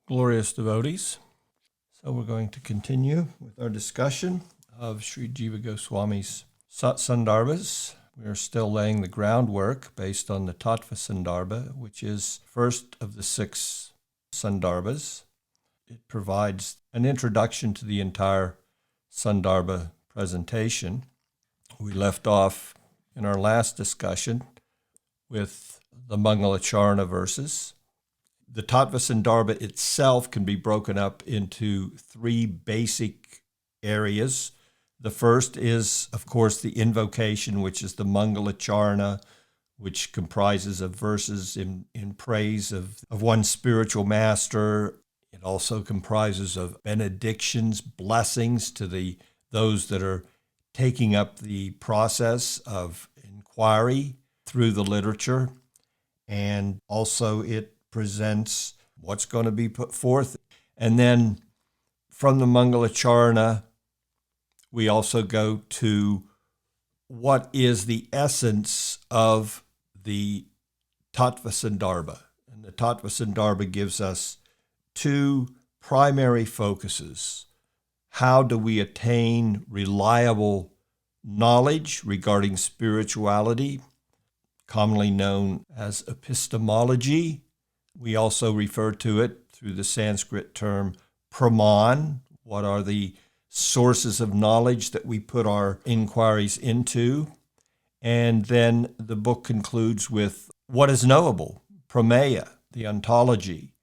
glorious devotees. So we're going to continue with our discussion of Sri Jīva Gosvāmī's Sandarbhas. We are still laying the groundwork based on the Tattva Sandarbha, which is first of the 6 Sandarbhas. It provides an introduction to the entire Sandarbha presentation. We left off in our last discussion with the Mangalacharna verses. The Tattva Sandarbha itself can be broken up into 3 basic areas. The first is, of course, the invocation, which is the Mangalacharna, which comprises of verses in praise of one's spiritual master. It also comprises of benedictions, blessings to those that are taking up the process of inquiry through the literature. And also it presents what's going to be put forth. And then from the Mangalacharna, we also go to what is the essence of the Tattva Sandarbha. And the Tattva Sandarbha gives us 2 primary focuses. How do we attain reliable knowledge regarding spirituality, commonly known as epistemology? We also refer to it through the Sanskrit term pramāṇa. What are the sources of knowledge that we put our inquiries into? And then the book concludes with what is knowable, prameya, the ontology.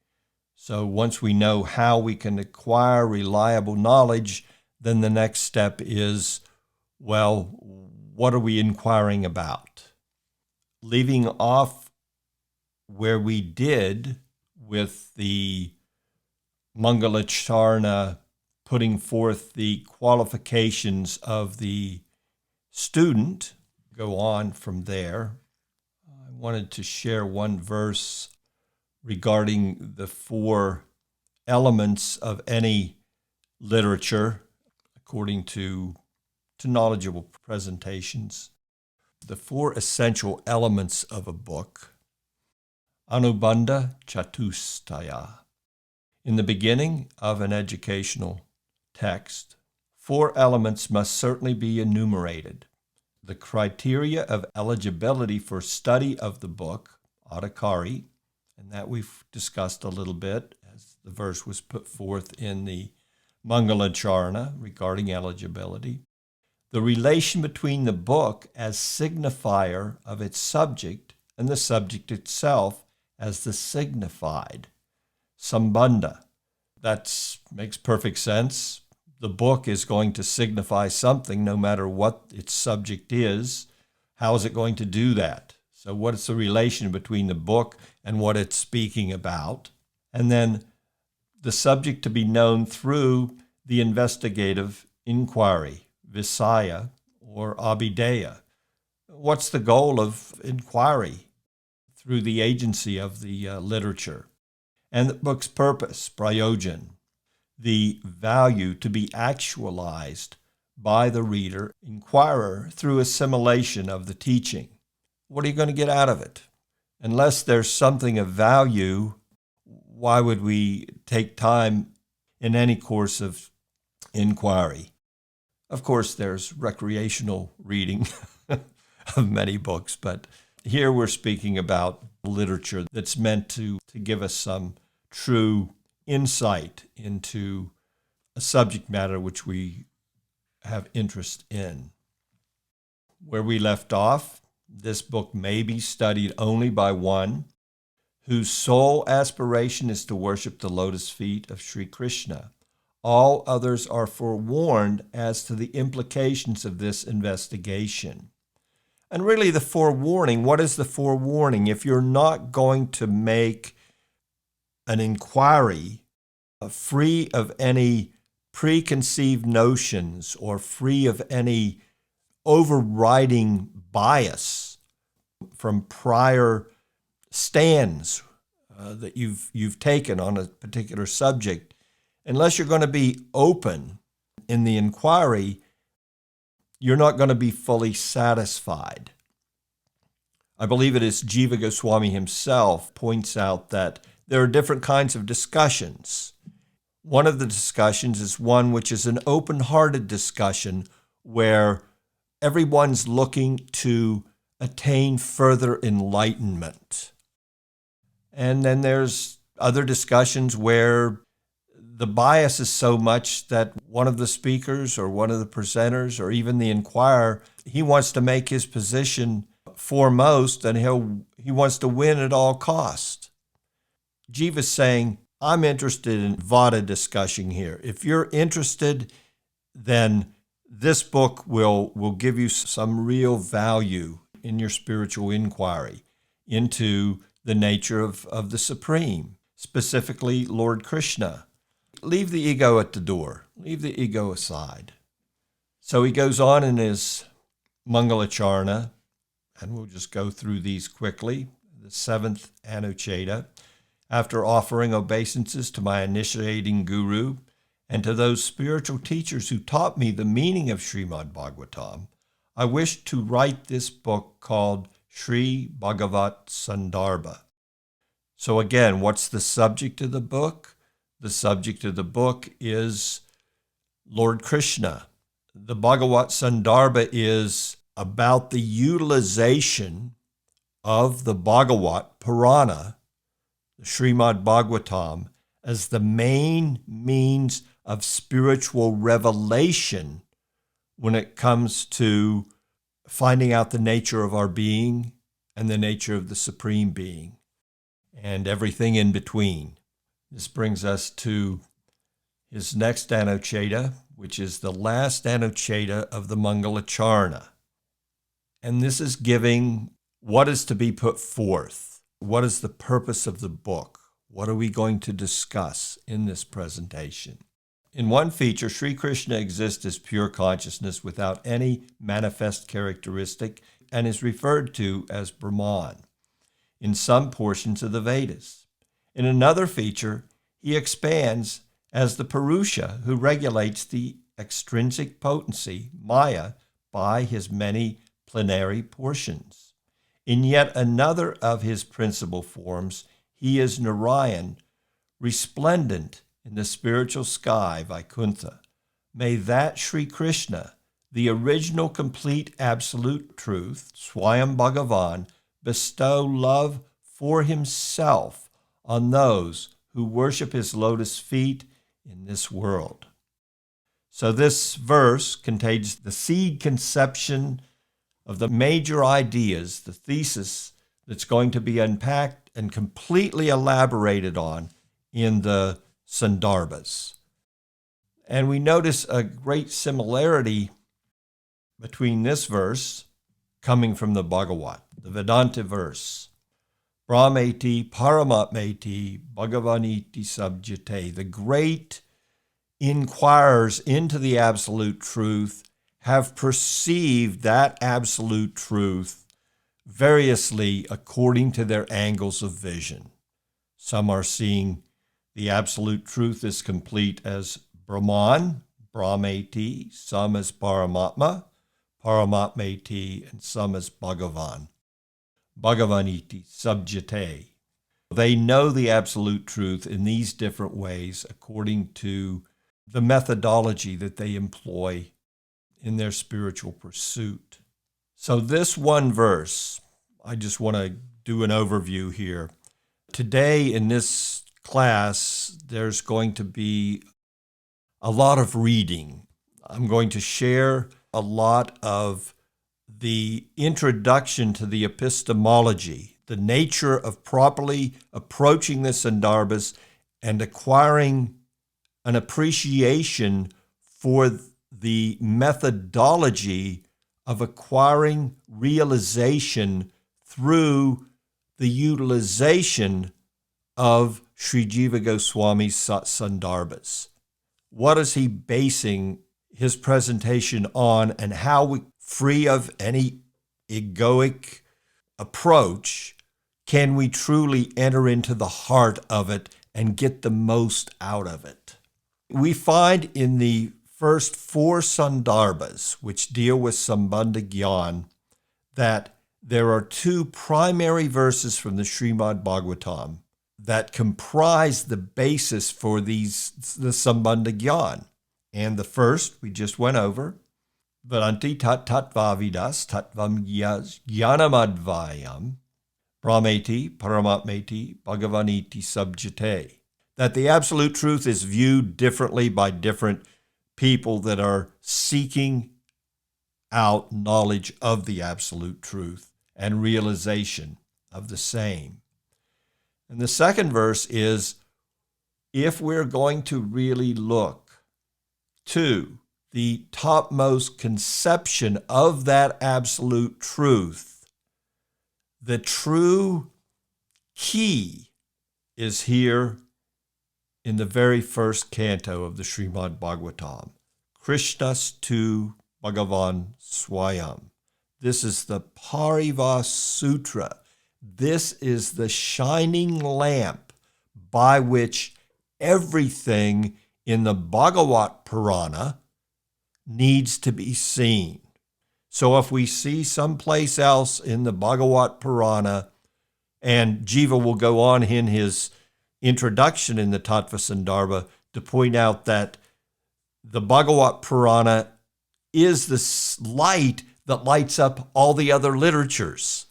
So once we know how we can acquire reliable knowledge, then the next step is, well, what are we inquiring about? Leaving off where we did with the Mangalacharna putting forth the qualifications of the student, go on from there. I wanted to share one verse regarding the 4 elements of any literature, according to knowledgeable presentations. The 4 essential elements of a book. Anubandha Chatustaya. In the beginning of an educational text, 4 elements must certainly be enumerated. The criteria of eligibility for study of the book, adhikari, and that we've discussed a little bit as the verse was put forth in the Mangalacharna regarding eligibility. The relation between the book as signifier of its subject and the subject itself as the signified, sambandha. That makes perfect sense. The book is going to signify something no matter what its subject is. How is it going to do that? So what is the relation between the book and what it's speaking about? And then the subject to be known through the investigative inquiry, visaya or abhidheya. What's the goal of inquiry? Through the agency of the literature. And the book's purpose, prayojana, the value to be actualized by the reader, inquirer, through assimilation of the teaching. What are you going to get out of it? Unless there's something of value, why would we take time in any course of inquiry? Of course, there's recreational reading of many books, but here we're speaking about literature that's meant to give us some true insight into a subject matter which we have interest in. Where we left off, this book may be studied only by one whose sole aspiration is to worship the lotus feet of Sri Krishna. All others are forewarned as to the implications of this investigation. And really the forewarning, what is the forewarning? If you're not going to make an inquiry free of any preconceived notions or free of any overriding bias from prior stands that you've taken on a particular subject, unless you're going to be open in the inquiry, you're not going to be fully satisfied. I believe it is Jīva Gosvāmī himself points out that there are different kinds of discussions. One of the discussions is one which is an open-hearted discussion where everyone's looking to attain further enlightenment. And then there's other discussions where the bias is so much that one of the speakers or one of the presenters or even the inquirer, he wants to make his position foremost and he wants to win at all costs. Jīva's saying, I'm interested in Vada discussion here. If you're interested, then this book will give you some real value in your spiritual inquiry into the nature of the Supreme, specifically Lord Krishna. Leave the ego at the door. Leave the ego aside. So he goes on in his Mangalacharna, and we'll just go through these quickly. The 7th Anucheta. After offering obeisances to my initiating guru and to those spiritual teachers who taught me the meaning of Śrīmad-Bhāgavatam, I wish to write this book called Srimad-Bhāgavatam Sandarbha. So again, what's the subject of the book? The subject of the book is Lord Krishna. The Bhagavat Sandarbha is about the utilization of the Bhagavat Purana, the Srimad-Bhagavatam, as the main means of spiritual revelation when it comes to finding out the nature of our being and the nature of the Supreme Being and everything in between. This brings us to his next Anucheta, which is the last Anucheta of the Mangalacharna. And this is giving what is to be put forth. What is the purpose of the book? What are we going to discuss in this presentation? In one feature, Sri Krishna exists as pure consciousness without any manifest characteristic and is referred to as Brahman in some portions of the Vedas. In another feature, he expands as the Purusha who regulates the extrinsic potency, Maya, by his many plenary portions. In yet another of his principal forms, he is Narayan, resplendent in the spiritual sky, Vaikuntha. May that Sri Krishna, the original complete absolute truth, Swayam Bhagavan, bestow love for himself on those who worship his lotus feet in this world. So this verse contains the seed conception of the major ideas, the thesis that's going to be unpacked and completely elaborated on in the Sandarbhas. And we notice a great similarity between this verse coming from the Bhagavat, the Vedanta verse, Brahmeti Paramatmeti Bhagavaniti Sabjate. The great inquirers into the absolute truth have perceived that absolute truth variously according to their angles of vision. Some are seeing the absolute truth as complete as Brahman, Brahmeti, some as Paramatma, Paramatmeti, and some as Bhagavan, Bhagavaniti Sabjate. They know the absolute truth in these different ways according to the methodology that they employ in their spiritual pursuit. So this one verse, I just want to do an overview here. Today in this class, there's going to be a lot of reading. I'm going to share a lot of the introduction to the epistemology, the nature of properly approaching the Sandarbhas and acquiring an appreciation for the methodology of acquiring realization through the utilization of Sri Jīva Gosvāmī's Sandarbhas. What is he basing his presentation on, and how we, free of any egoic approach, can we truly enter into the heart of it and get the most out of it? We find in the first 4 Sandarbhas, which deal with sambandha gyan, that there are 2 primary verses from the Śrīmad Bhāgavatam that comprise the basis for the sambandha gyan. And the first we just went over, Vadanti tattva vidas tattvam jnanamadvayam brahmeti paramatmeti bhagavaniti subjate. That the absolute truth is viewed differently by different people that are seeking out knowledge of the absolute truth and realization of the same. And the second verse is, if we're going to really look to the topmost conception of that absolute truth, the true key is here in the very first canto of the Śrīmad Bhāgavatam, Krishnastu Bhagavan Swayam. This is the Parivā Sutra. This is the shining lamp by which everything in the Bhagavat Purana needs to be seen. So if we see someplace else in the Bhagavat Purana, and Jīva will go on in his introduction in the Tattva Sandarbha to point out that the Bhagavat Purana is the light that lights up all the other literatures.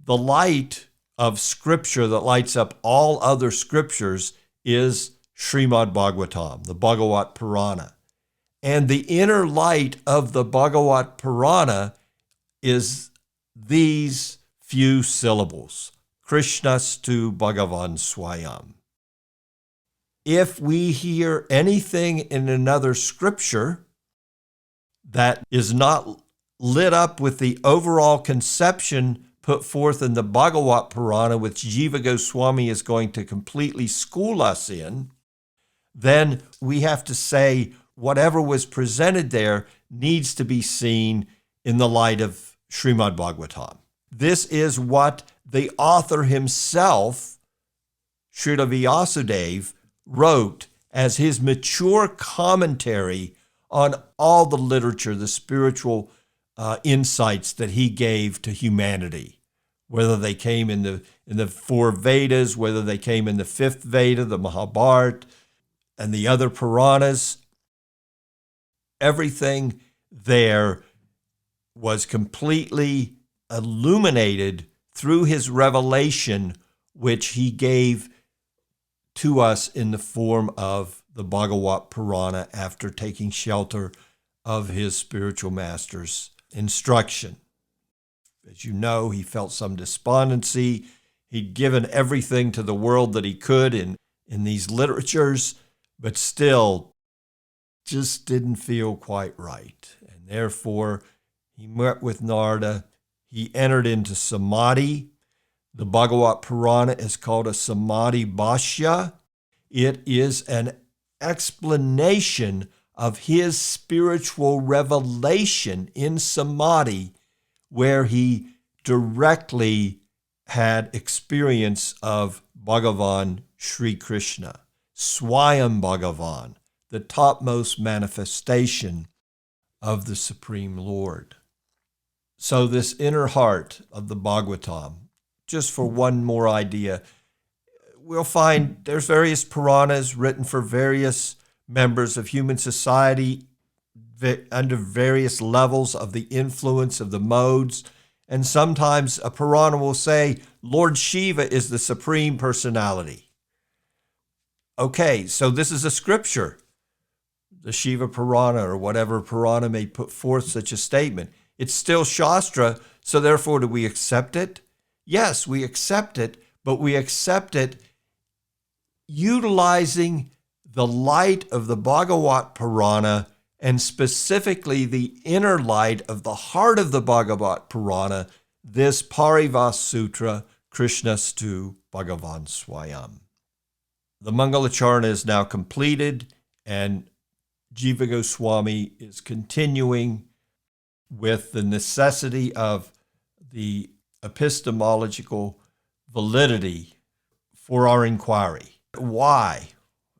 The light of Scripture that lights up all other Scriptures is Śrīmad Bhāgavatam, the Bhagavat Purana. And the inner light of the Bhagavat Purana is these few syllables, Krishnastu Bhagavan Swayam. If we hear anything in another Scripture that is not lit up with the overall conception put forth in the Bhagavat Purana, which Jīva Gosvāmī is going to completely school us in, then we have to say whatever was presented there needs to be seen in the light of Śrīmad Bhāgavatam. This is what the author himself, Srila Vyasadeva, wrote as his mature commentary on all the literature, the spiritual insights that he gave to humanity, whether they came in the four Vedas, whether they came in the fifth Veda, the Mahabharata, and the other Puranas. Everything there was completely illuminated through his revelation, which he gave to us in the form of the Bhagavat Purana after taking shelter of his spiritual master's instruction. As you know, he felt some despondency. He'd given everything to the world that he could in these literatures, but still just didn't feel quite right. And therefore, he met with Narada. He entered into samadhi. The Bhagavat Purana is called a samadhi bhashya. It is an explanation of his spiritual revelation in samadhi, where he directly had experience of Bhagavan Sri Krishna, Swayam Bhagavan, the topmost manifestation of the Supreme Lord. So this inner heart of the Bhagavatam, just for one more idea, we'll find there's various Puranas written for various members of human society under various levels of the influence of the modes. And sometimes a Purana will say, Lord Shiva is the Supreme Personality. Okay, so this is a scripture, the Shiva Purana or whatever Purana may put forth such a statement. It's still Shastra, so therefore do we accept it? Yes, we accept it, but we accept it utilizing the light of the Bhagavat Purana, and specifically the inner light of the heart of the Bhagavat Purana, this Parivā Sutra, Krishnastu Bhagavan Swayam. The Mangalacharana is now completed, and Jīva Gosvāmī is continuing with the necessity of the epistemological validity for our inquiry. Why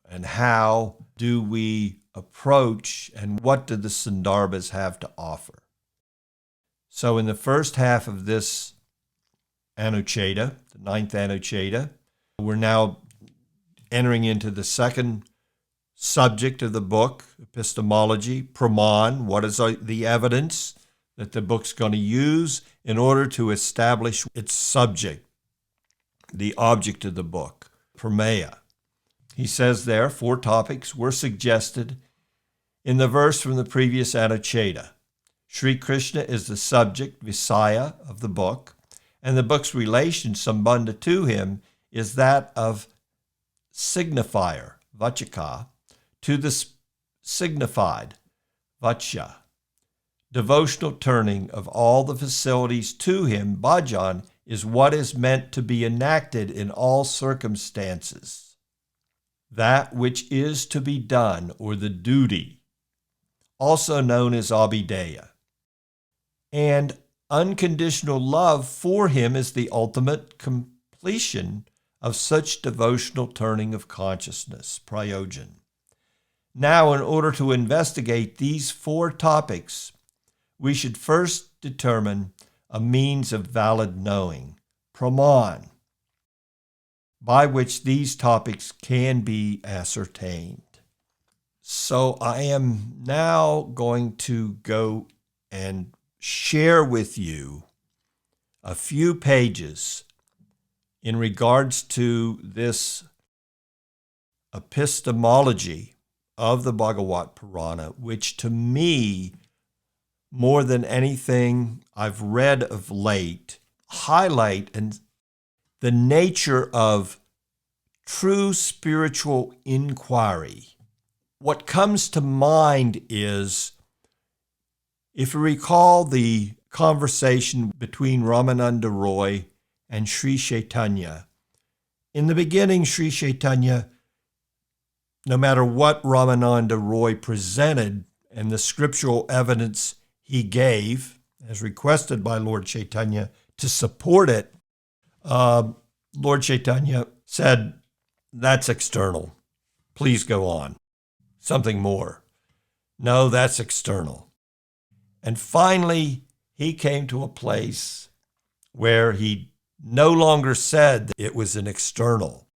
and how do we approach, and what do the Sandarbhas have to offer? So in the first half of this Anucheta, the ninth Anucheta, we're now entering into the second subject of the book, Epistemology, pramāṇa, what is the evidence that the book's going to use in order to establish its subject, the object of the book, pramāṇa. He says there 4 topics were suggested in the verse from the previous Anucheta. Sri Krishna is the subject, Visaya, of the book, and the book's relation, sambandha, to him is that of signifier, vachaka, to the signified, vachya. Devotional turning of all the facilities to him, bhajan, is what is meant to be enacted in all circumstances. That which is to be done, or the duty, also known as abhidheya. And unconditional love for him is the ultimate completion of such devotional turning of consciousness, prayojana. Now, in order to investigate these 4 topics, we should first determine a means of valid knowing, pramāṇa, by which these topics can be ascertained. So I am now going to go and share with you a few pages in regards to this epistemology of the Bhagavat Purana, which to me, more than anything I've read of late, highlight and the nature of true spiritual inquiry. What comes to mind is, if you recall the conversation between Ramananda Roy and Sri Chaitanya, in the beginning, Sri Chaitanya, no matter what Ramananda Roy presented and the scriptural evidence he gave, as requested by Lord Chaitanya, to support it, Lord Chaitanya said, "That's external. Please go on." Something more. "No, that's external." And finally, he came to a place where he no longer said that it was an external.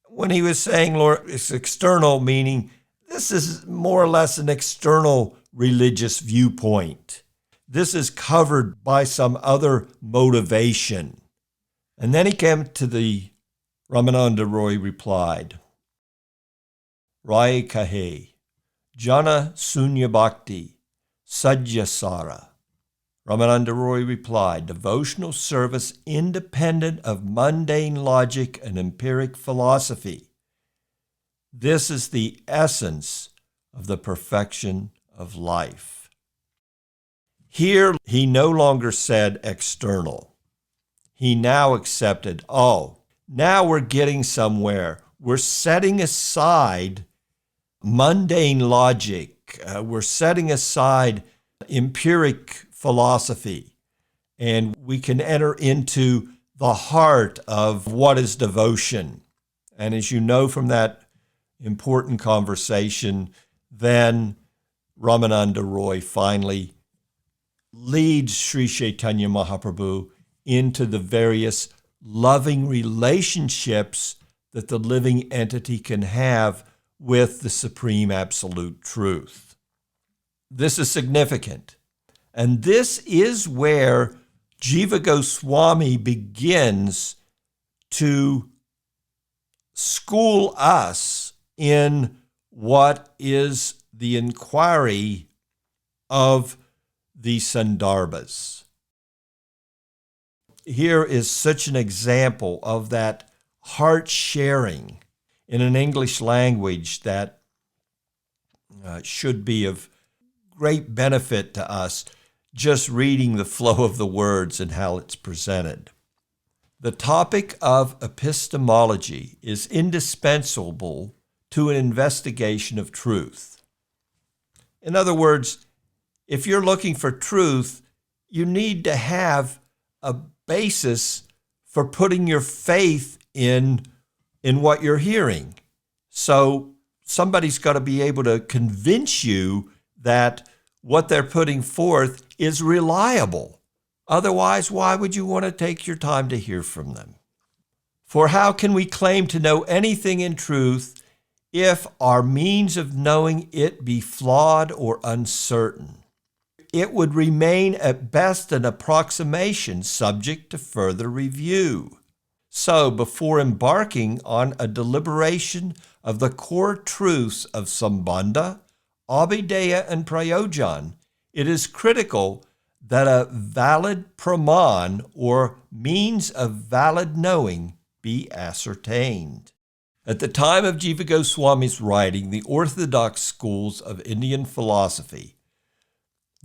When he was saying, "Lord, it's external," meaning this is more or less an external religious viewpoint. This is covered by some other motivation. And then he came to the Ramananda Roy replied, "Rai kahe, jana sunya bhakti, Sajjasara." Ramananda Roy replied, "Devotional service independent of mundane logic and empiric philosophy. This is the essence of the perfection of life." Here, he no longer said external. He now accepted, now we're getting somewhere. We're setting aside mundane logic. We're setting aside empiric philosophy, and we can enter into the heart of what is devotion. And as you know from that important conversation, then Ramananda Roy finally leads Sri Chaitanya Mahaprabhu into the various loving relationships that the living entity can have with the Supreme Absolute Truth. This is significant. And this is where Jīva Gosvāmī begins to school us in what is the inquiry of the Sandarbhas. Here is such an example of that heart sharing in an English language that should be of great benefit to us, just reading the flow of the words and how it's presented. The topic of epistemology is indispensable to an investigation of truth. In other words, if you're looking for truth, you need to have a basis for putting your faith in what you're hearing. So somebody's got to be able to convince you that what they're putting forth is reliable. Otherwise, why would you want to take your time to hear from them? For how can we claim to know anything in truth if our means of knowing it be flawed or uncertain? It would remain at best an approximation subject to further review. So, before embarking on a deliberation of the core truths of sambandha, abhidheya, and prayojana, it is critical that a valid pramāṇa, or means of valid knowing, be ascertained. At the time of Jīva Gosvāmī's writing, the orthodox schools of Indian philosophy,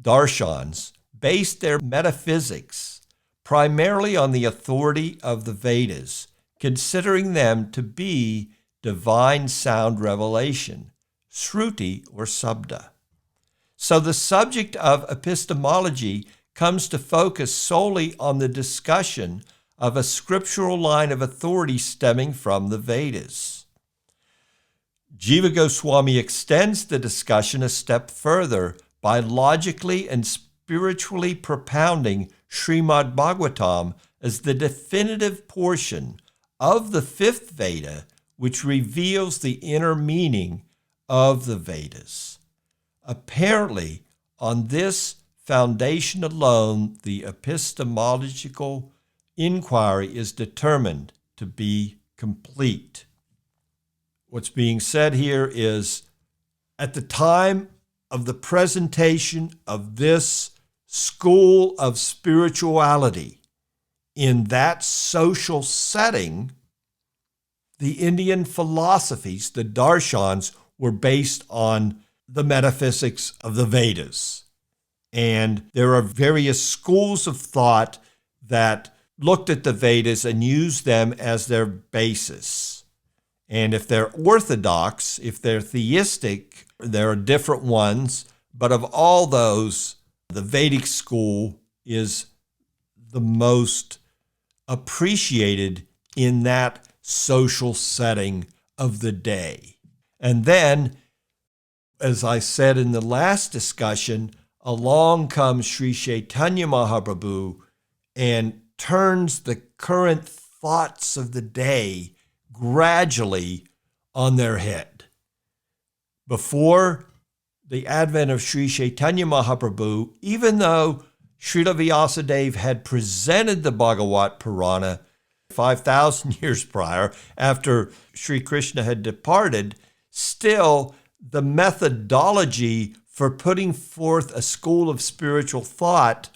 darśanas, based their metaphysics primarily on the authority of the Vedas, considering them to be divine sound revelation, Śruti or śabda. So the subject of epistemology comes to focus solely on the discussion of a scriptural line of authority stemming from the Vedas. Jīva Gosvāmī extends the discussion a step further by logically and spiritually propounding Srimad-Bhāgavatam as the definitive portion of the fifth Veda, which reveals the inner meaning of the Vedas. Apparently, on this foundation alone, the epistemological inquiry is determined to be complete. What's being said here is, at the time of the presentation of this school of spirituality in that social setting, the Indian philosophies, the darśanas, were based on the metaphysics of the Vedas. And there are various schools of thought that looked at the Vedas and used them as their basis. And if they're orthodox, if they're theistic, there are different ones. But of all those, the Vedic school is the most appreciated in that social setting of the day. And then, as I said in the last discussion, along comes Sri Chaitanya Mahaprabhu and turns the current thoughts of the day gradually on their head. Before the advent of Sri Chaitanya Mahaprabhu, even though Srila Vyasadeva had presented the Bhagavat Purana 5,000 years prior, after Sri Krishna had departed, still the methodology for putting forth a school of spiritual thought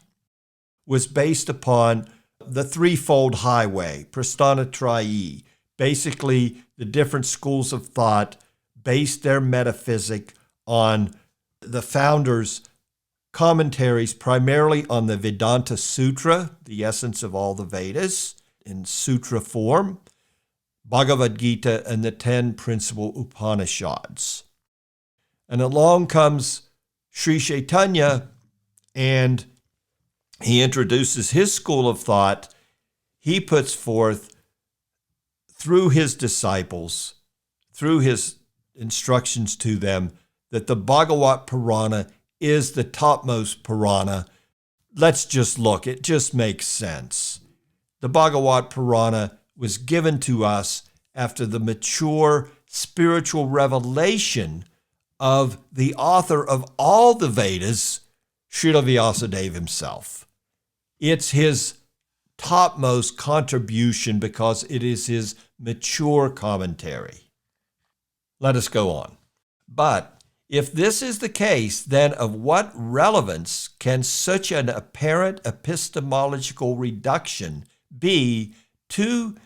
was based upon the threefold highway, Prasthanatrayi. Basically, the different schools of thought based their metaphysic on the founders' commentaries, primarily on the Vedanta Sutra, the essence of all the Vedas, in sutra form, Bhagavad Gita, and the 10 principal Upanishads. And along comes Sri Chaitanya, and he introduces his school of thought. He puts forth, through his disciples, through his instructions to them, that the Bhagavat Purana is the topmost Purana. Let's just look. It just makes sense. The Bhagavat Purana was given to us after the mature spiritual revelation of the author of all the Vedas, Srila Vyasadeva himself. It's his topmost contribution because it is his mature commentary. Let us go on. But if this is the case, then of what relevance can such an apparent epistemological reduction be to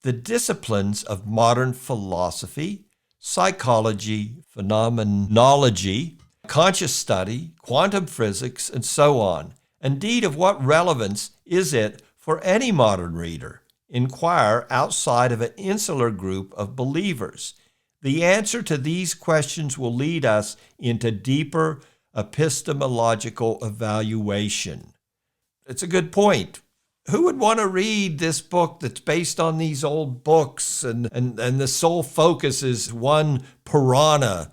the disciplines of modern philosophy, psychology, phenomenology, conscious study, quantum physics, and so on? Indeed, of what relevance is it for any modern reader? Inquire outside of an insular group of believers. The answer to these questions will lead us into deeper epistemological evaluation. It's a good point. Who would want to read this book that's based on these old books and the sole focus is one Purana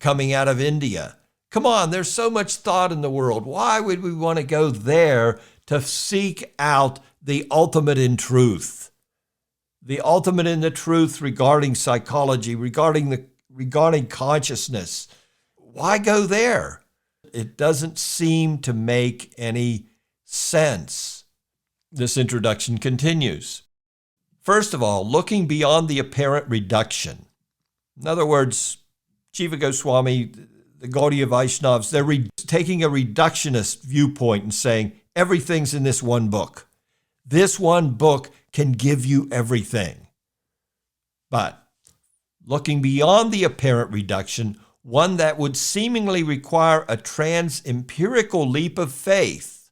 coming out of India? Come on, there's so much thought in the world. Why would we want to go there to seek out the ultimate in truth? the ultimate in the truth regarding psychology, regarding consciousness. Why go there? It doesn't seem to make any sense. This introduction continues. First of all, looking beyond the apparent reduction. In other words, Jīva Gosvāmī, the Gaudiya Vaishnavas, they're taking a reductionist viewpoint and saying, everything's in this one book. This one book can give you everything. But looking beyond the apparent reduction, one that would seemingly require a trans-empirical leap of faith,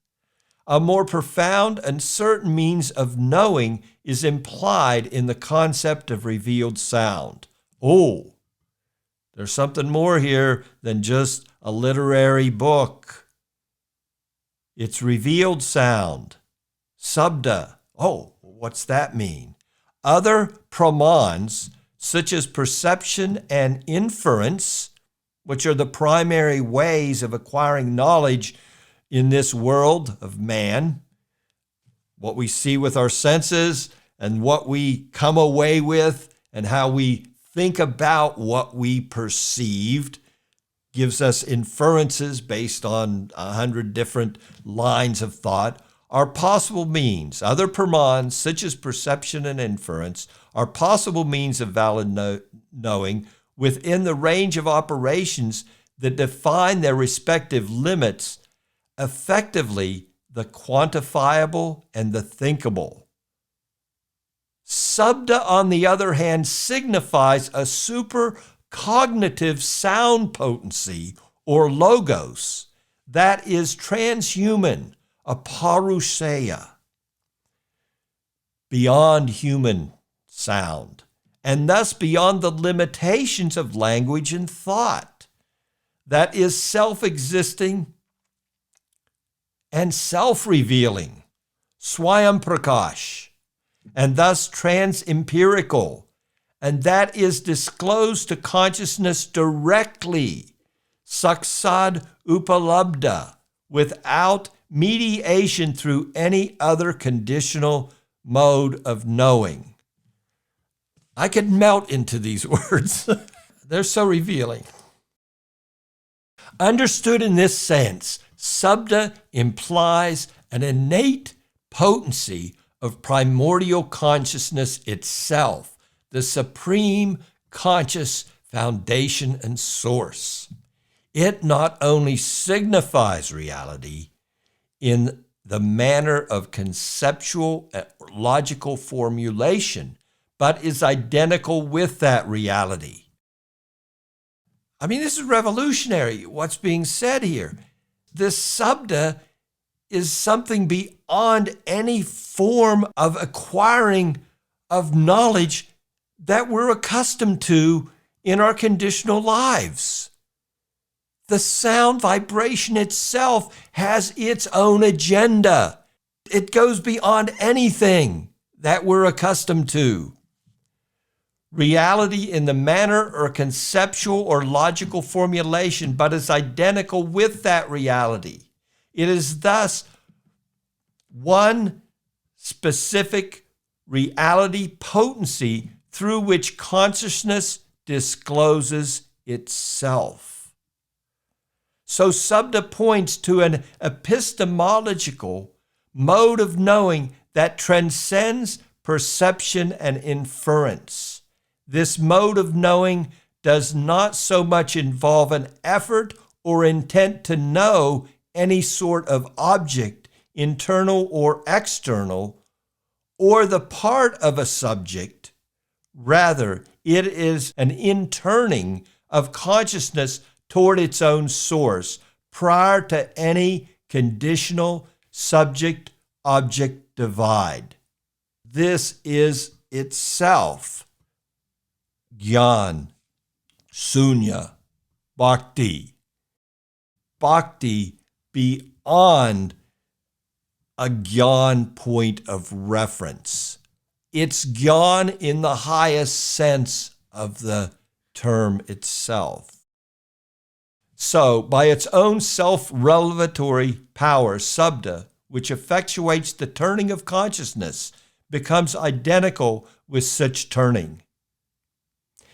a more profound and certain means of knowing is implied in the concept of revealed sound. Oh, there's something more here than just a literary book. It's revealed sound, śabda. Oh, what's that mean? Other pramāṇas, such as perception and inference, which are the primary ways of acquiring knowledge in this world of man, what we see with our senses and what we come away with and how we think about what we perceived, gives us inferences based on 100 different lines of thought, are possible means. Other pramāṇas, such as perception and inference, are possible means of valid knowing within the range of operations that define their respective limits, effectively the quantifiable and the thinkable. Śabda, on the other hand, signifies a supercognitive sound potency or logos that is transhuman, a parousia, beyond human sound, and thus beyond the limitations of language and thought, that is self-existing and self-revealing, swayam prakash, and thus trans-empirical, and that is disclosed to consciousness directly, saksad upalabdha, without mediation through any other conditional mode of knowing. I could melt into these words. They're so revealing. Understood in this sense, śabda implies an innate potency of primordial consciousness itself, the supreme conscious foundation and source. It not only signifies reality in the manner of conceptual logical formulation, but is identical with that reality. I mean, this is revolutionary, what's being said here. This śabda is something beyond any form of acquiring of knowledge that we're accustomed to in our conditional lives. The sound vibration itself has its own agenda. It goes beyond anything that we're accustomed to. Reality in the manner or conceptual or logical formulation, but is identical with that reality. It is thus one specific reality potency through which consciousness discloses itself. So śabda points to an epistemological mode of knowing that transcends perception and inference. This mode of knowing does not so much involve an effort or intent to know any sort of object, internal or external, or the part of a subject. Rather, it is an inturning of consciousness toward its own source prior to any conditional subject-object divide. This is itself jnana, sunya, bhakti. Bhakti beyond a jnana point of reference. It's jnana in the highest sense of the term itself. So, by its own self-revelatory power, śabda, which effectuates the turning of consciousness becomes identical with such turning.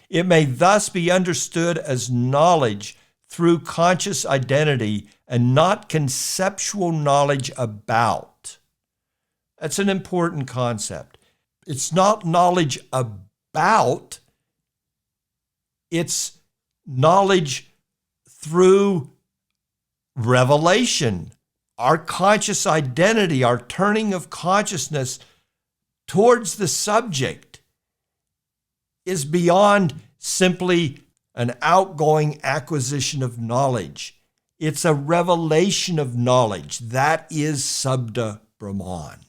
It may thus be understood as knowledge through conscious identity and not conceptual knowledge about. That's an important concept. It's not knowledge about, it's knowledge through revelation. Our conscious identity, our turning of consciousness towards the subject is beyond simply an outgoing acquisition of knowledge. It's a revelation of knowledge. That is Śabda Brahman.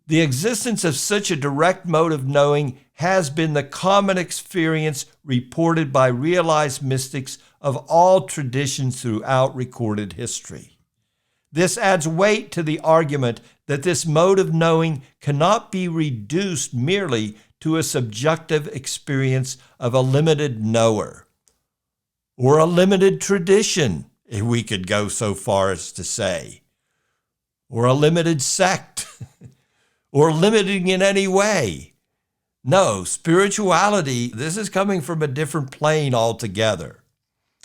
The existence of such a direct mode of knowing has been the common experience reported by realized mystics of all traditions throughout recorded history. This adds weight to the argument that this mode of knowing cannot be reduced merely to a subjective experience of a limited knower, or a limited tradition, if we could go so far as to say, or a limited sect, or limiting in any way. No, spirituality, this is coming from a different plane altogether.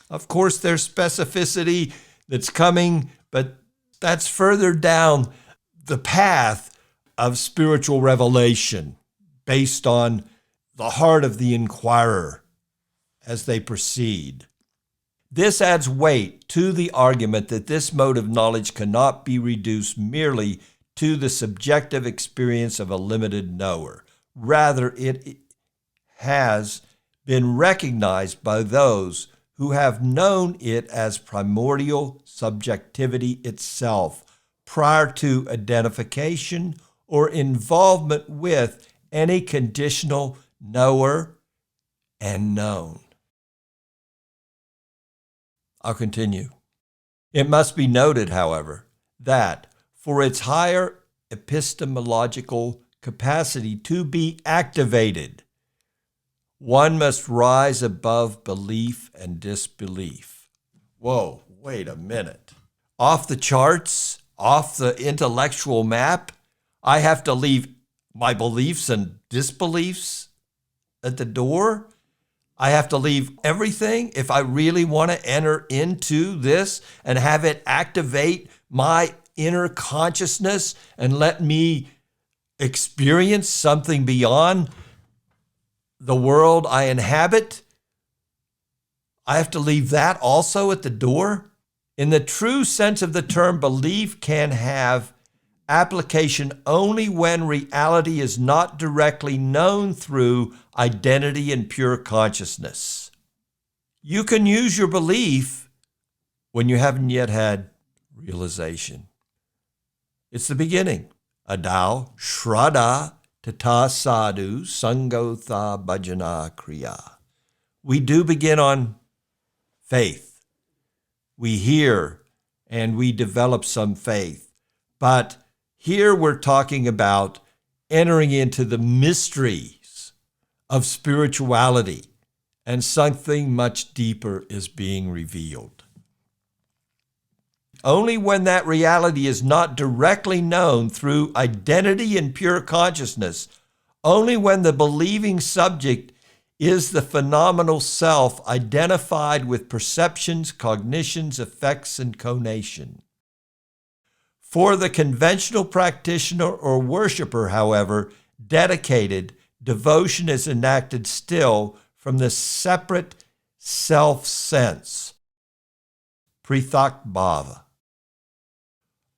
Of course, there's specificity that's coming, but that's further down the path of spiritual revelation based on the heart of the inquirer as they proceed. This adds weight to the argument that this mode of knowledge cannot be reduced merely to the subjective experience of a limited knower. Rather, it has been recognized by those who have known it as primordial subjectivity itself prior to identification or involvement with any conditional knower and known. I'll continue. It must be noted, however, that for its higher epistemological capacity to be activated, one must rise above belief and disbelief. Whoa, wait a minute. Off the charts, off the intellectual map, I have to leave my beliefs and disbeliefs at the door? I have to leave everything if I really want to enter into this and have it activate my inner consciousness and let me experience something beyond the world I inhabit? I have to leave that also at the door? In the true sense of the term, belief can have application only when reality is not directly known through identity and pure consciousness. You can use your belief when you haven't yet had realization. It's the beginning. Adau, Shraddha, Tata Sadhu, Sangotha Bhajana Kriya. We do begin on faith. We hear and we develop some faith. But here we're talking about entering into the mysteries of spirituality, and something much deeper is being revealed. Only when that reality is not directly known through identity and pure consciousness, only when the believing subject is the phenomenal self identified with perceptions, cognitions, effects, and conation. For the conventional practitioner or worshiper, however, dedicated, devotion is enacted still from the separate self-sense, prithak bhava,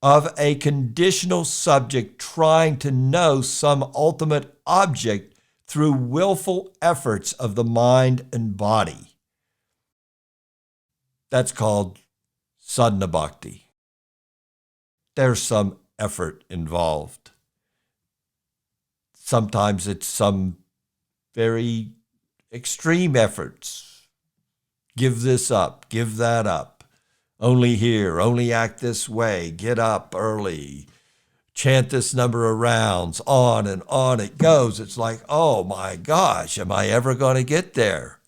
of a conditional subject trying to know some ultimate object through willful efforts of the mind and body. That's called sadhana bhakti. There's some effort involved. Sometimes it's some very extreme efforts. Give this up, give that up. Only here, only act this way, get up early, chant this number of rounds, on it goes. It's like, oh my gosh, am I ever going to get there?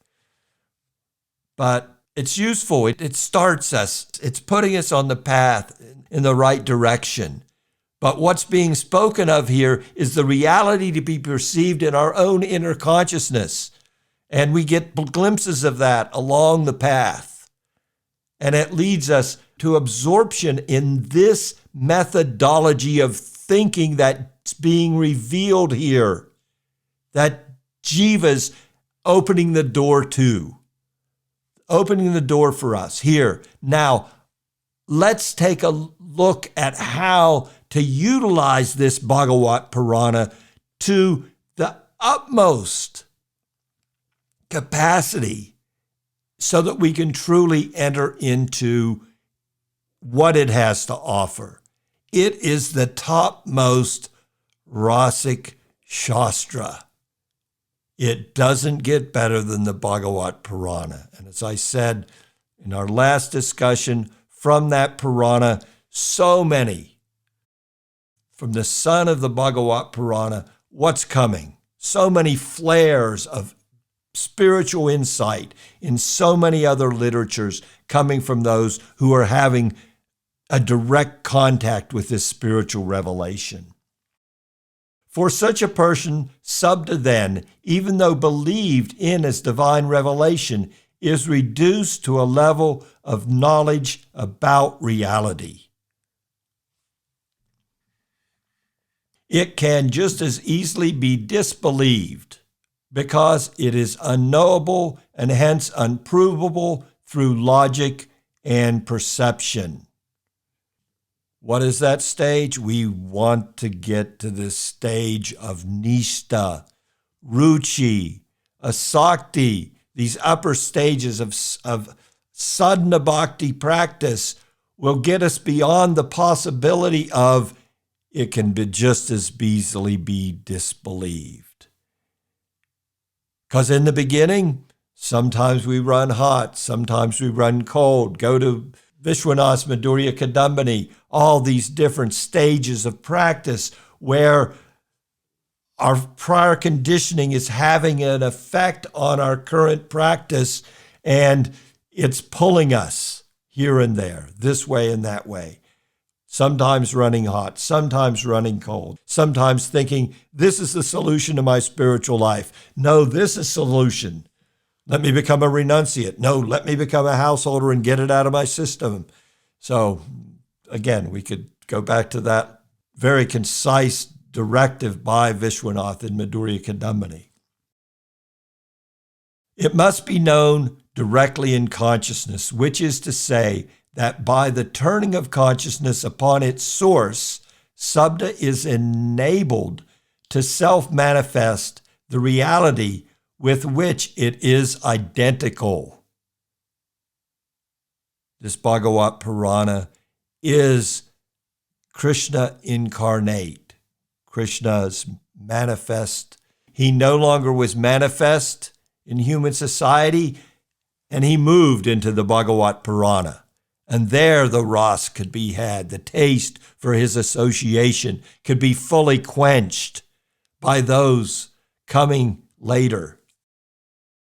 But it's useful. It starts us. It's putting us on the path in the right direction. But what's being spoken of here is the reality to be perceived in our own inner consciousness. And we get glimpses of that along the path. And it leads us to absorption in this methodology of thinking that's being revealed here, that Jiva's opening the door to, opening the door for us here. Now, let's take a look at how to utilize this Bhagavat Purana to the utmost capacity so that we can truly enter into what it has to offer. It is the topmost rasic shastra. It doesn't get better than the Bhagavat Purana. And as I said in our last discussion, from that Purana, so many, from the son of the Bhagavat Purana, what's coming? So many flares of spiritual insight in so many other literatures coming from those who are having a direct contact with this spiritual revelation. For such a person, Śabda then, even though believed in as divine revelation, is reduced to a level of knowledge about reality. It can just as easily be disbelieved because it is unknowable and hence unprovable through logic and perception. What is that stage? We want to get to the stage of nishta, ruchi, asakti, these upper stages of sadhana bhakti practice will get us beyond the possibility of it can be just as easily be disbelieved. Because in the beginning, sometimes we run hot, sometimes we run cold. Go to Vishwanath's Madhurya Kadambini, all these different stages of practice where our prior conditioning is having an effect on our current practice, and it's pulling us here and there, this way and that way. Sometimes running hot, sometimes running cold, sometimes thinking, this is the solution to my spiritual life. No, this is solution. Let me become a renunciate. No, let me become a householder and get it out of my system. So again, we could go back to that very concise directive by Vishwanath in Madhurya Kadambini. It must be known directly in consciousness, which is to say that by the turning of consciousness upon its source, Śabda is enabled to self-manifest the reality with which it is identical. This Bhagavat Purana is Krishna incarnate, Krishna's manifest. He no longer was manifest in human society, and he moved into the Bhagavat Purana. And there the ras could be had, the taste for his association could be fully quenched by those coming later.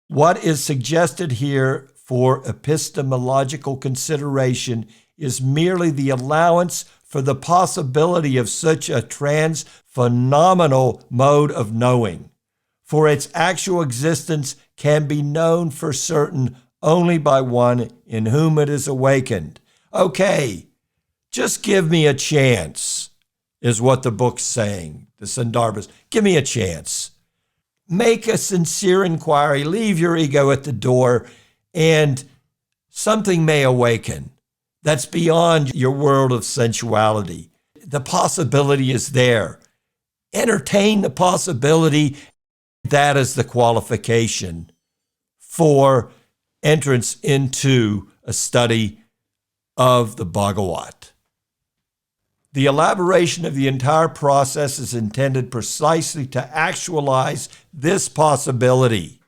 What is suggested here for epistemological consideration is merely the allowance for the possibility of such a trans-phenomenal mode of knowing, for its actual existence can be known for certain only by one in whom it is awakened. Okay, just give me a chance, is what the book's saying, the Sandarbhas. Give me a chance. Make a sincere inquiry, leave your ego at the door, and something may awaken that's beyond your world of sensuality. The possibility is there. Entertain the possibility. That is the qualification for entrance into a study of the Bhagavat. The elaboration of the entire process is intended precisely to actualize this possibility.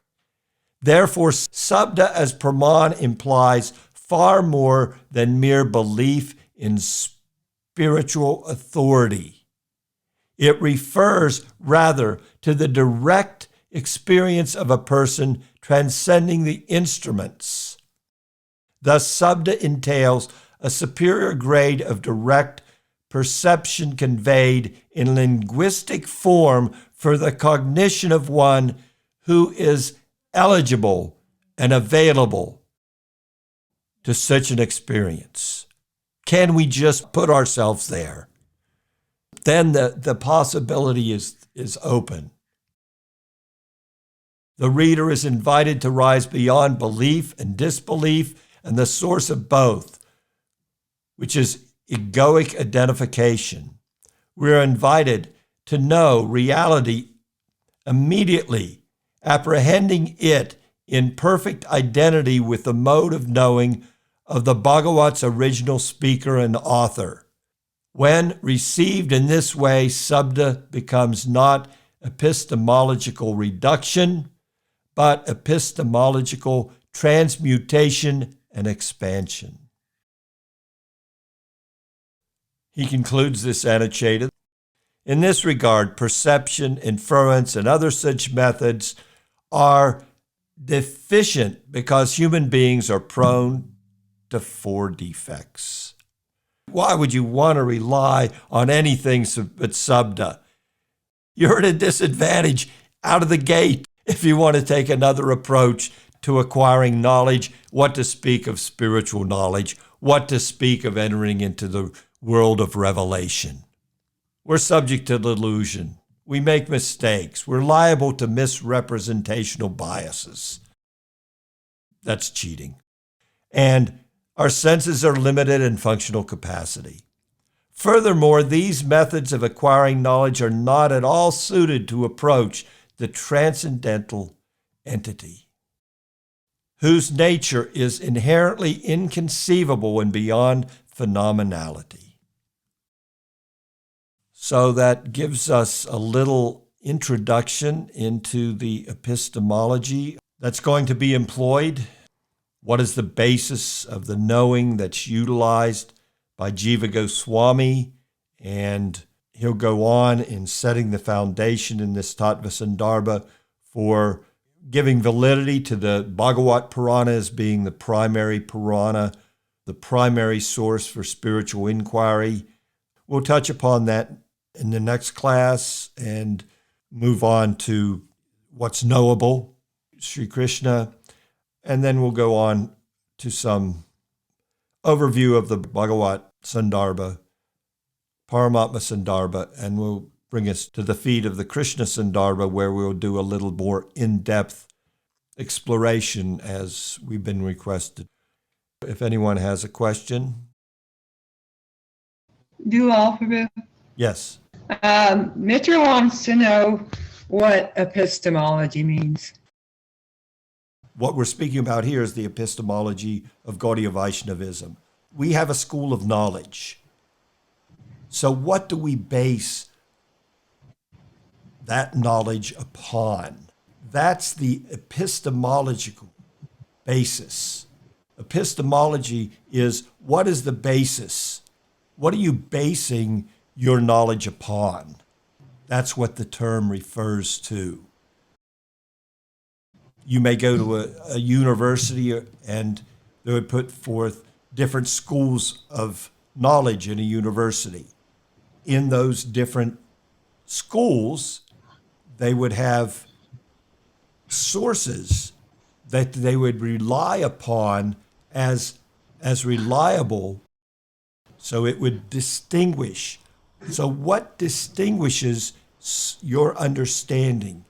Therefore, Śabda as pramāṇa implies far more than mere belief in spiritual authority. It refers rather to the direct experience of a person transcending the instruments. Thus, Śabda entails a superior grade of direct perception conveyed in linguistic form for the cognition of one who is eligible and available to such an experience. Can we just put ourselves there? Then the possibility is open. The reader is invited to rise beyond belief and disbelief and the source of both, which is egoic identification. We're invited to know reality immediately, apprehending it in perfect identity with the mode of knowing of the Bhagavat's original speaker and author. When received in this way, śabda becomes not epistemological reduction, but epistemological transmutation and expansion. He concludes this annotated. In this regard, perception, inference, and other such methods are deficient because human beings are prone to 4 defects. Why would you want to rely on anything but śabda? You're at a disadvantage out of the gate if you want to take another approach to acquiring knowledge, what to speak of spiritual knowledge, what to speak of entering into the world of revelation. We're subject to delusion. We make mistakes. We're liable to misrepresentational biases. That's cheating. And our senses are limited in functional capacity. Furthermore, these methods of acquiring knowledge are not at all suited to approach the transcendental entity, whose nature is inherently inconceivable and beyond phenomenality. So that gives us a little introduction into the epistemology that's going to be employed. What is the basis of the knowing that's utilized by Jīva Gosvāmī? And he'll go on in setting the foundation in this Tattva Sandarbha for giving validity to the Bhagavat Purana as being the primary Purana, the primary source for spiritual inquiry. We'll touch upon that in the next class and move on to what's knowable, Sri Krishna, and then we'll go on to some overview of the Bhagavat Sandarbha, Paramatma Sandarbha, and we'll bring us to the feet of the Krishna Sandarbha, where we'll do a little more in-depth exploration as we've been requested. If anyone has a question. Dulal, Prabhu. Yes. Mitra wants to know what epistemology means. What we're speaking about here is the epistemology of Gaudiya Vaishnavism. We have a school of knowledge. So what do we base that knowledge upon? That's the epistemological basis. Epistemology is, what is the basis? What are you basing your knowledge upon? That's what the term refers to. You may go to a university and they would put forth different schools of knowledge in a university. In those different schools, they would have sources that they would rely upon as reliable, so it would distinguish. So what distinguishes your understanding?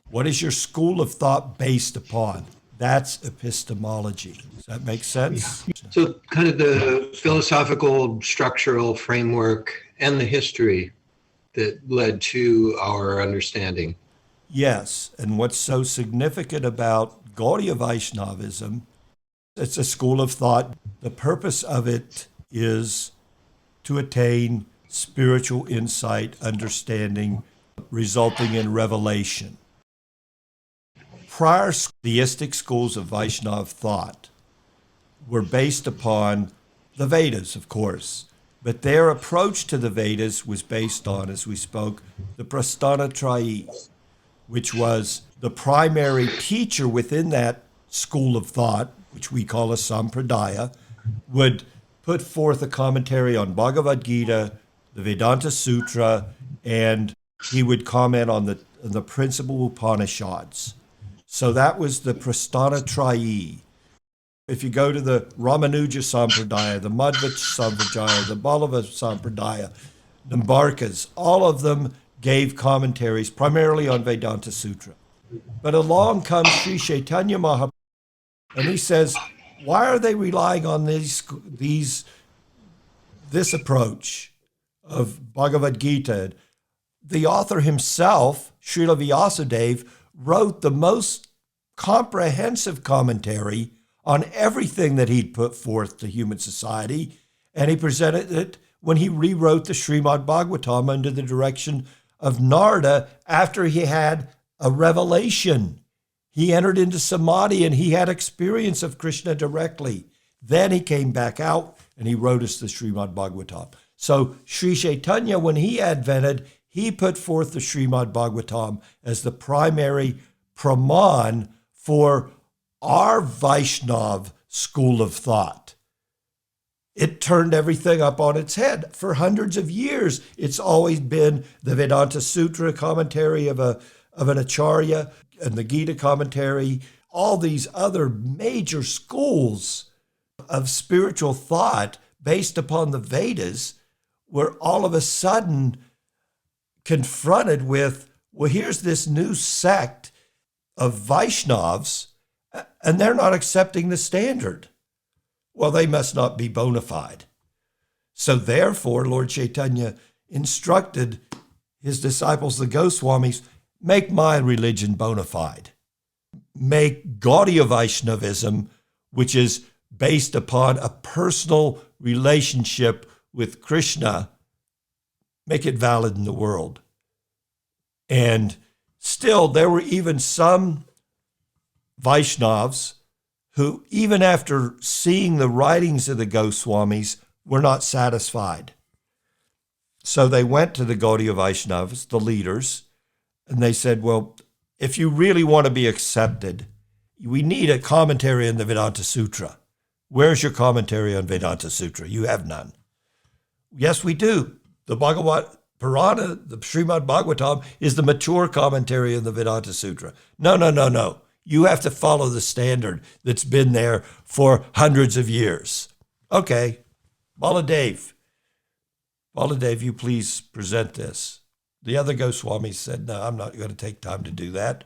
What is your school of thought based upon? That's epistemology. Does that make sense? Yeah. So kind of the philosophical structural framework and the history that led to our understanding. Yes, and what's so significant about Gaudiya Vaishnavism, it's a school of thought. The purpose of it is to attain spiritual insight, understanding, resulting in revelation. Prior theistic schools of Vaishnava thought were based upon the Vedas, of course, but their approach to the Vedas was based on, as we spoke, the Prasthanatrayi, which was the primary teacher within that school of thought, which we call a Sampradaya, would put forth a commentary on Bhagavad Gita, the Vedanta Sutra, and he would comment on the principal Upanishads. So that was the Prasthana Trayi. If you go to the Ramanuja Sampradaya, the Madhva Sampradaya, the Ballava Sampradaya, the Embarkas, all of them gave commentaries primarily on Vedanta Sutra. But along comes Sri Chaitanya Mahaprabhu, and he says, why are they relying on this approach of Bhagavad Gita? The author himself, Srila Vyasadeva, wrote the most comprehensive commentary on everything that he'd put forth to human society, and he presented it when he rewrote the Srimad-Bhāgavatam under the direction of Narada after he had a revelation. He entered into samadhi and he had experience of Krishna directly. Then he came back out and he wrote us the Srimad-Bhāgavatam. So Sri Chaitanya, when he advented, he put forth the Srimad-Bhāgavatam as the primary pramāṇa for our Vaishnava school of thought. It turned everything up on its head. For hundreds of years, it's always been the Vedanta Sutra commentary of an acharya and the Gita commentary, all these other major schools of spiritual thought based upon the Vedas were all of a sudden confronted with, well, here's this new sect of Vaishnavas, and they're not accepting the standard. Well, they must not be bona fide. So therefore, Lord Chaitanya instructed his disciples, the Goswāmīs, make my religion bona fide. Make Gaudiya Vaishnavism, which is based upon a personal relationship with Krishna, make it valid in the world. And still, there were even some Vaishnavas who, even after seeing the writings of the Goswāmīs, were not satisfied. So they went to the Gaudiya Vaishnavas, the leaders, and they said, well, if you really want to be accepted, we need a commentary on the Vedanta Sutra. Where's your commentary on Vedanta Sutra? You have none. Yes, we do. The Bhagavad Purana, the Srimad-Bhāgavatam, is the mature commentary on the Vedanta Sutra. No. You have to follow the standard that's been there for hundreds of years. Okay, Baladev, you please present this. The other Goswāmīs said, no, I'm not going to take time to do that.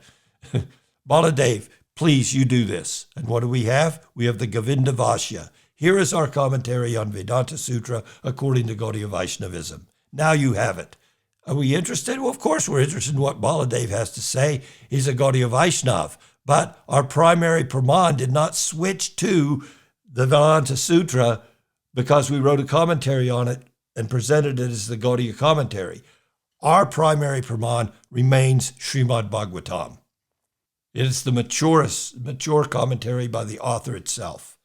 Baladev, please, you do this. And what do we have? We have the Govinda Vasya. Here is our commentary on Vedanta Sutra according to Gaudiya Vaishnavism. Now you have it. Are we interested? Well, of course we're interested in what Baladev has to say. He's a Gaudiya Vaishnav. But our primary pramāṇa did not switch to the Vedanta Sutra because we wrote a commentary on it and presented it as the Gaudiya commentary. Our primary pramāṇa remains Śrīmad Bhāgavatam. It is the mature commentary by the author itself.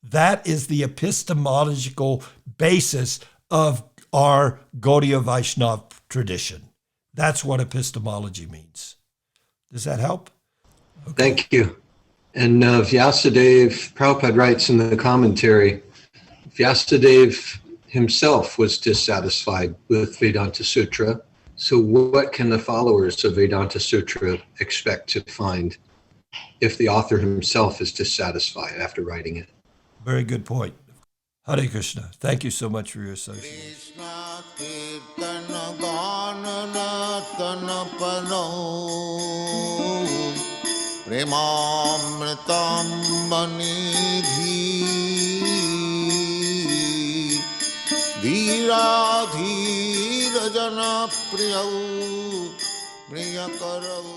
That is the epistemological basis of our Gaudiya Vaishnava tradition. That's what epistemology means. Does that help? Okay. Thank you. And Vyasadeva, Prabhupada writes in the commentary, Vyasadeva himself was dissatisfied with Vedanta Sutra. So what can the followers of Vedanta Sutra expect to find if the author himself is dissatisfied after writing it? Very good point. Hare Krishna. Thank you so much for your association. Premamritam manidhi Dhira dhira jana priyau priyakarav